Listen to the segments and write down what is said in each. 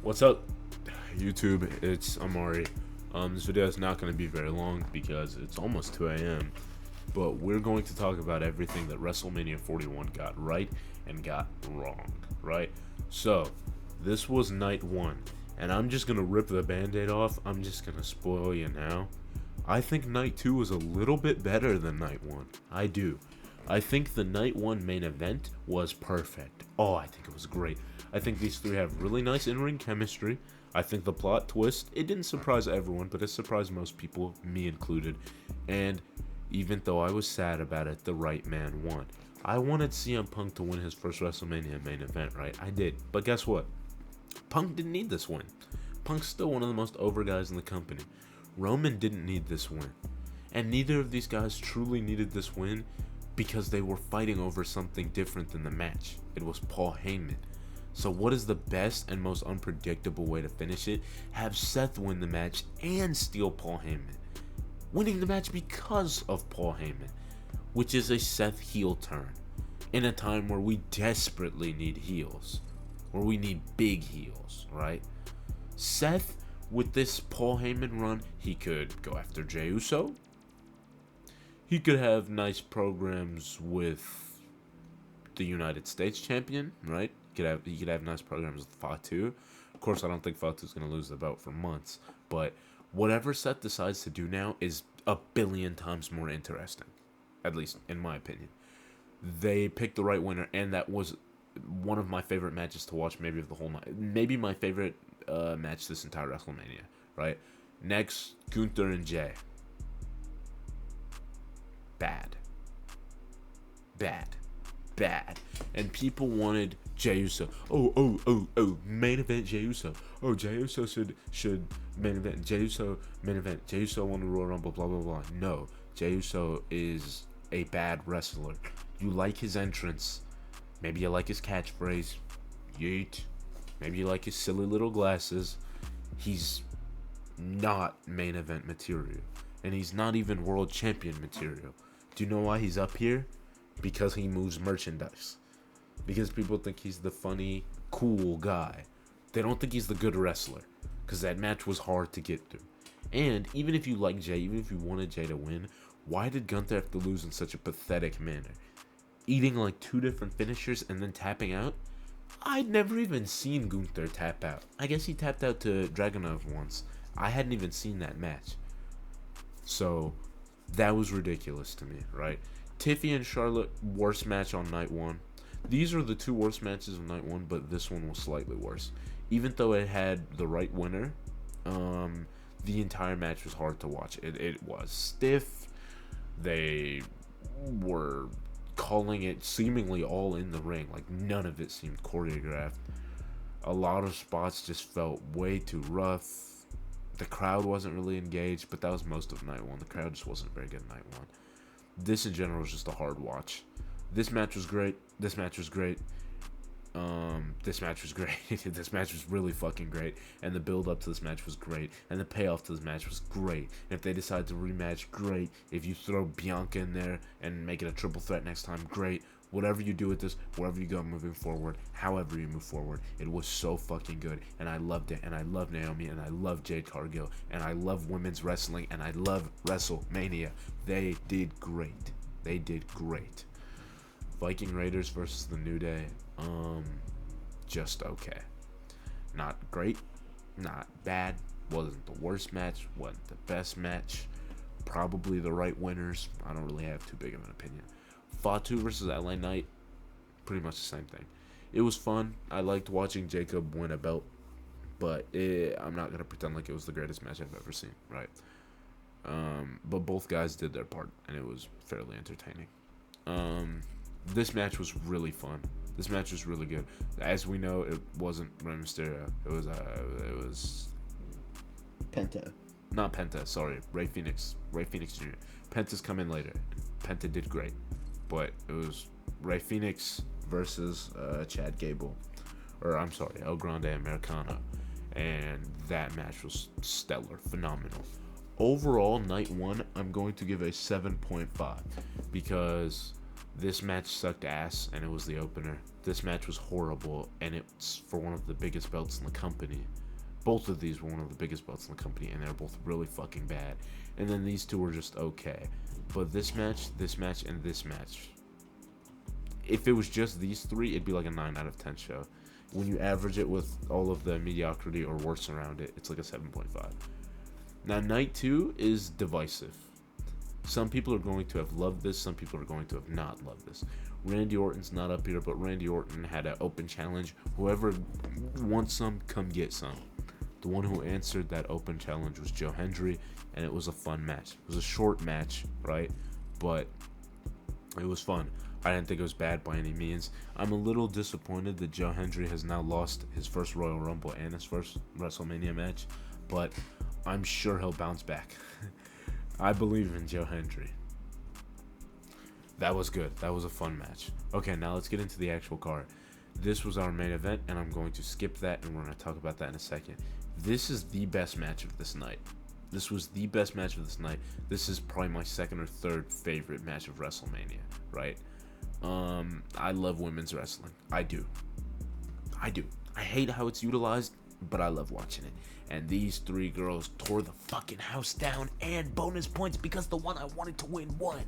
What's up, YouTube? It's Amari. This video is not going to be very long because it's almost 2 a.m. But we're going to talk about everything that Wrestlemania 41 got right and got wrong, right? So, this was night one, and I'm just going to rip the band-aid off. I'm just going to spoil you now. I think night two was a little bit better than night one. I do. I think the night one main event was perfect. Oh, I think it was great. I think these three have really nice in-ring chemistry. I think the plot twist, it didn't surprise everyone, but it surprised most people, me included. And even though I was sad about it, the right man won. I wanted CM Punk to win his first WrestleMania main event, right? I did. But guess what? Punk didn't need this win. Punk's still one of the most over guys in the company. Roman didn't need this win. And neither of these guys truly needed this win because they were fighting over something different than the match. It was Paul Heyman. So what is the best and most unpredictable way to finish it? Have Seth win the match and steal Paul Heyman. Winning the match because of Paul Heyman, which is a Seth heel turn. In a time where we desperately need heels. Where we need big heels, right? Seth, with this Paul Heyman run, he could go after Jey Uso. He could have nice programs with the United States champion, right? He could have nice programs with Fatu. Of course, I don't think Fatu's going to lose the belt for months. But whatever Seth decides to do now is a billion times more interesting. At least, in my opinion. They picked the right winner, and that was one of my favorite matches to watch, maybe of the whole night. Maybe my favorite match this entire WrestleMania, right? Next, Gunther and Jey. Bad. And people wanted Jey Uso. Oh, main event Jey Uso. Oh, Jey Uso should main event. Jey Uso main event. Jey Uso won the Royal Rumble, blah, blah, blah. No, Jey Uso is a bad wrestler. You like his entrance. Maybe you like his catchphrase. YEET. Maybe you like his silly little glasses. He's not main event material. And he's not even world champion material. Do you know why he's up here? Because he moves merchandise. Because people think he's the funny, cool guy. They don't think he's the good wrestler. Because that match was hard to get through. And even if you like Jey, even if you wanted Jey to win, why did Gunther have to lose in such a pathetic manner? Eating like two different finishers and then tapping out? I'd never even seen Gunther tap out. I guess he tapped out to Dragunov once. I hadn't even seen that match. So, that was ridiculous to me, right? Tiffy and Charlotte, worst match on night one. These are the two worst matches of night one, but this one was slightly worse. Even though it had the right winner, the entire match was hard to watch. It was stiff. They were calling it seemingly all in the ring. Like, none of it seemed choreographed. A lot of spots just felt way too rough. The crowd wasn't really engaged, but that was most of night one. The crowd just wasn't very good night one. This in general was just a hard watch. This match was great. This match was great. This match was great. This match was really fucking great. And the build up to this match was great. And the payoff to this match was great. And if they decide to rematch, great. If you throw Bianca in there and make it a triple threat next time, great. Whatever you do with this, wherever you go moving forward, however you move forward, it was so fucking good. And I loved it. And I love Naomi. And I love Jade Cargill. And I love women's wrestling. And I love WrestleMania. They did great. They did great. Viking Raiders versus the New Day. Just okay. Not great. Not bad. Wasn't the worst match. Wasn't the best match. Probably the right winners. I don't really have too big of an opinion. Fatu versus LA Knight, pretty much the same thing. It was fun. I liked watching Jacob win a belt, but I'm not going to pretend like it was the greatest match I've ever seen, right? But both guys did their part, and it was fairly entertaining. This match was really fun. This match was really good. As we know, it wasn't Rey Mysterio. It was Penta. Not Penta, sorry. Rey Fenix Jr. Penta's come in later. Penta did great. But it was Rey Fenix versus Chad Gable. Or, I'm sorry, El Grande Americano. And that match was stellar. Phenomenal. Overall, night one, I'm going to give a 7.5. Because This match sucked ass, and it was the opener. This match was horrible, and it's for one of the biggest belts in the company. Both of these were one of the biggest belts in the company, and they're both really fucking bad. And then these two were just okay. But this match, and this match, if it was just these three, it'd be like a 9 out of 10 show. When you average it with all of the mediocrity or worse around it, it's like a 7.5. Now, night 2 is divisive. Some people are going to have loved this. Some people are going to have not loved this. Randy Orton's not up here, but Randy Orton had an open challenge. Whoever wants some, come get some. The one who answered that open challenge was Joe Hendry, and it was a fun match. It was a short match, right? But it was fun. I didn't think it was bad by any means. I'm a little disappointed that Joe Hendry has now lost his first Royal Rumble and his first WrestleMania match, but I'm sure he'll bounce back. I believe in Joe Hendry. That was good. That was a fun match. Okay, now let's get into the actual card. This was our main event, and I'm going to skip that, and we're going to talk about that in a second. This is the best match of this night. This was the best match of this night. This is probably my second or third favorite match of WrestleMania, right? I love women's wrestling. I do. I hate how it's utilized, but I love watching it. And these three girls tore the fucking house down, and bonus points because the one I wanted to win won.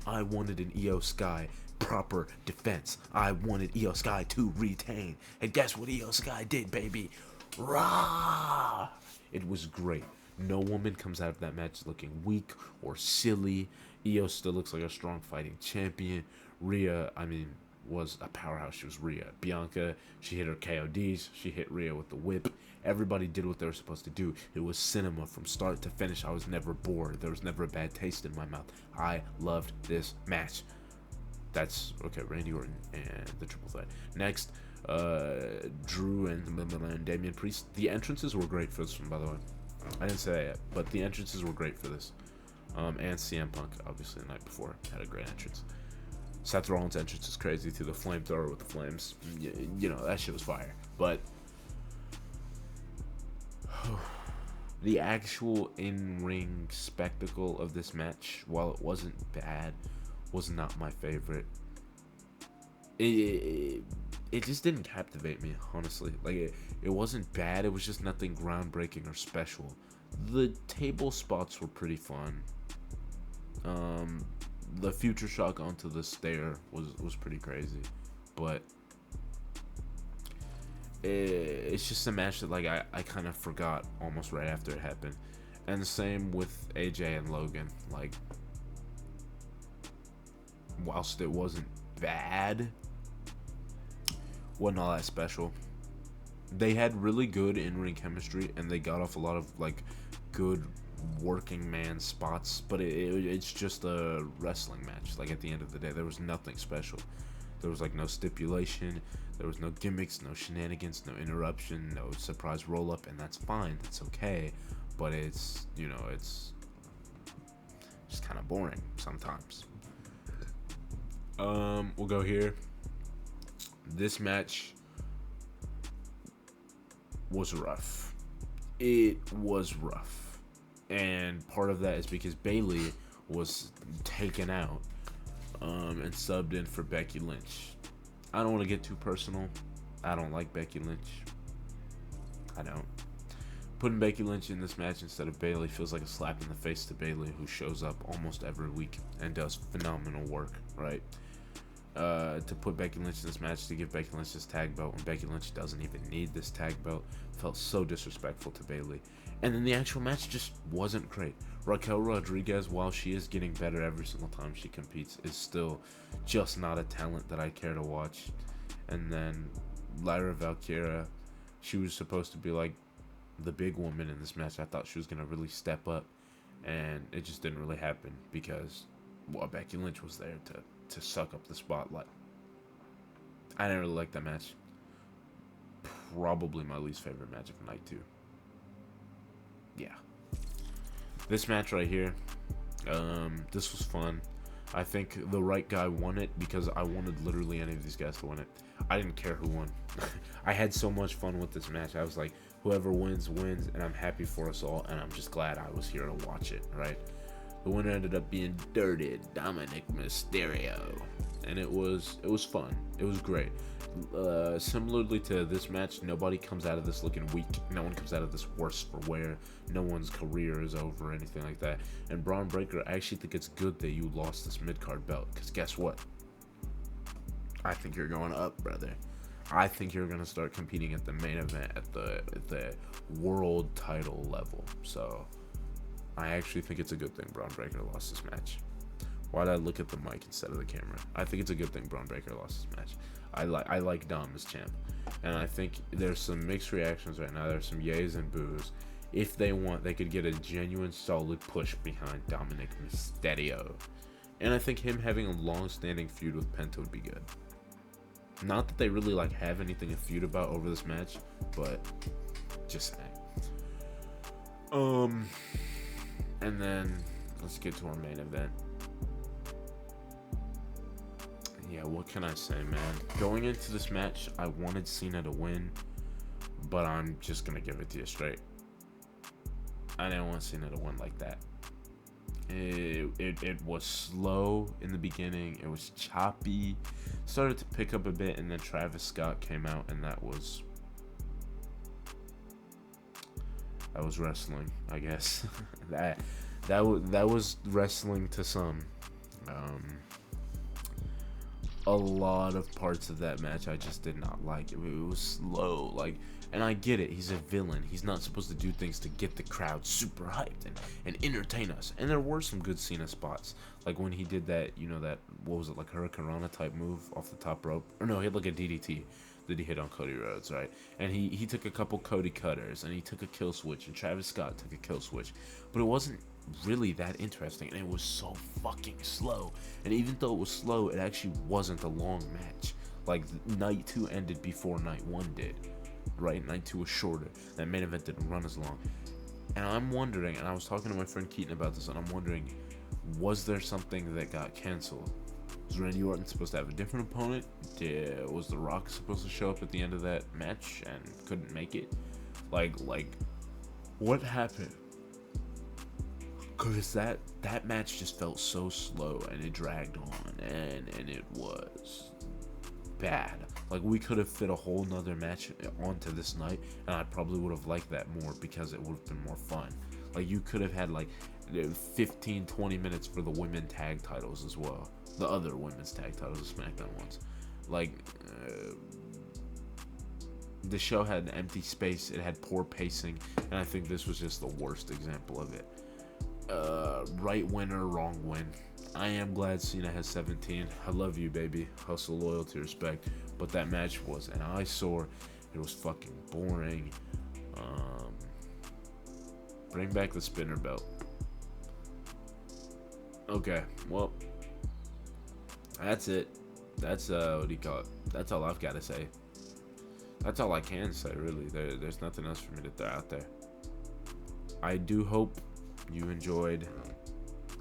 I wanted an Io Sky proper defense. I wanted Io Sky to retain. And guess what Io Sky did, baby? Rah! It was great. No woman comes out of that match looking weak or silly. Io still looks like a strong fighting champion. Rhea, was a powerhouse. She was Rhea. Bianca, she hit her KODs. She hit Rhea with the whip. Everybody did what they were supposed to do. It was cinema from start to finish. I was never bored. There was never a bad taste in my mouth. I loved this match. That's okay. Randy Orton and the triple threat. Next, Drew and Damian Priest. The entrances were great for this one, by the way. I didn't say that yet, but the entrances were great for this. And CM Punk, obviously, the night before, had a great entrance. Seth Rollins' entrance is crazy too. The flamethrower with the flames. You know, that shit was fire. But the actual in-ring spectacle of this match, while it wasn't bad, was not my favorite. It just didn't captivate me, honestly. Like, it wasn't bad. It was just nothing groundbreaking or special. The table spots were pretty fun. The future shock onto the stair was pretty crazy, but it's just a match that, like, I kind of forgot almost right after it happened. And the same with AJ and Logan. Like, whilst it wasn't bad, wasn't all that special. They had really good in-ring chemistry, and they got off a lot of, like, good working man spots, but it's just a wrestling match. Like, at the end of the day, there was nothing special. There was, like, no stipulation, there was no gimmicks, no shenanigans, no interruption, no surprise roll-up, and that's fine, that's okay, but it's, you know, it's just kind of boring sometimes. We'll go here. This match was rough. It was rough. And part of that is because Bayley was taken out and subbed in for Becky Lynch. I don't want to get too personal. I don't like Becky Lynch. I don't. Putting Becky Lynch in this match instead of Bayley feels like a slap in the face to Bayley, who shows up almost every week and does phenomenal work, right? To put Becky Lynch in this match, to give Becky Lynch this tag belt when Becky Lynch doesn't even need this tag belt, felt so disrespectful to Bayley. And then the actual match just wasn't great. Raquel Rodriguez, while she is getting better every single time she competes, is still just not a talent that I care to watch. And then Lyra Valkyria, she was supposed to be like the big woman in this match. I thought she was going to really step up, and it just didn't really happen because, well, Becky Lynch was there to suck up the spotlight. I didn't really like that match. Probably my least favorite match of night 2. Yeah. This match right here, this was fun. I think the right guy won it because I wanted literally any of these guys to win it. I didn't care who won. I had so much fun with this match. I was like, whoever wins, wins, and I'm happy for us all, and I'm just glad I was here to watch it, right? The winner ended up being Dirty Dominic Mysterio, and it was fun. It was great. Similarly to this match, nobody comes out of this looking weak. No one comes out of this worse for wear. No one's career is over or anything like that. And Braun Breaker, I actually think it's good that you lost this mid-card belt, because guess what? I think you're going up, brother. I think you're going to start competing at the main event at the world title level. So I actually think it's a good thing Braun Breaker lost this match. Why'd I look at the mic instead of the camera? I think it's a good thing Braun Breaker lost this match. I like Dom as champ, and I think there's some mixed reactions right now. There's some yays and boos. If they want, they could get a genuine, solid push behind Dominic Mysterio, and I think him having a long-standing feud with Penta would be good. Not that they really have anything to feud about over this match, but just saying. And then let's get to our main event. Yeah, what can I say, man? Going into this match, I wanted Cena to win, but I'm just gonna give it to you straight. I didn't want Cena to win like that. It was slow in the beginning. It was choppy. Started to pick up a bit, and then Travis Scott came out, and that was wrestling, I guess. that was wrestling to some. A lot of parts of that match I just did not like. It was slow, and I get it. He's a villain. He's not supposed to do things to get the crowd super hyped and entertain us. And there were some good Cena spots, like when he did that, what was it, like Hurricane Rana type move off the top rope, or no, he had like a DDT that he hit on Cody Rhodes, right? And he took a couple Cody cutters, and he took a kill switch, and Travis Scott took a kill switch, but it wasn't really that interesting, and it was so fucking slow. And even though it was slow, it actually wasn't a long match. Like, night 2 ended before night 1 did, right? Night 2 was shorter. That main event didn't run as long. And I'm wondering, and I was talking to my friend Keaton about this, and I'm wondering, was there something that got canceled? Was Randy Orton supposed to have a different opponent? Was The Rock supposed to show up at the end of that match and couldn't make it? Like, what happened? Because that match just felt so slow, and it dragged on, and it was bad. Like, we could have fit a whole nother match onto this night, and I probably would have liked that more because it would have been more fun. Like, you could have had 15-20 minutes for the women tag titles as well, the other women's tag titles, the SmackDown ones. The show had an empty space, it had poor pacing, and I think this was just the worst example of it. Right winner, wrong win. I am glad Cena has 17. I love you, baby. Hustle, loyalty, respect. But that match was an eyesore. It was fucking boring. Bring back the spinner belt. Okay, well, that's it. That's what do you call it? That's all I've got to say. That's all I can say, really. There's nothing else for me to throw out there. I do hope you enjoyed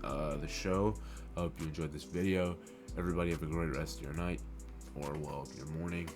the show. I hope you enjoyed this video. Everybody have a great rest of your night, or well, your morning.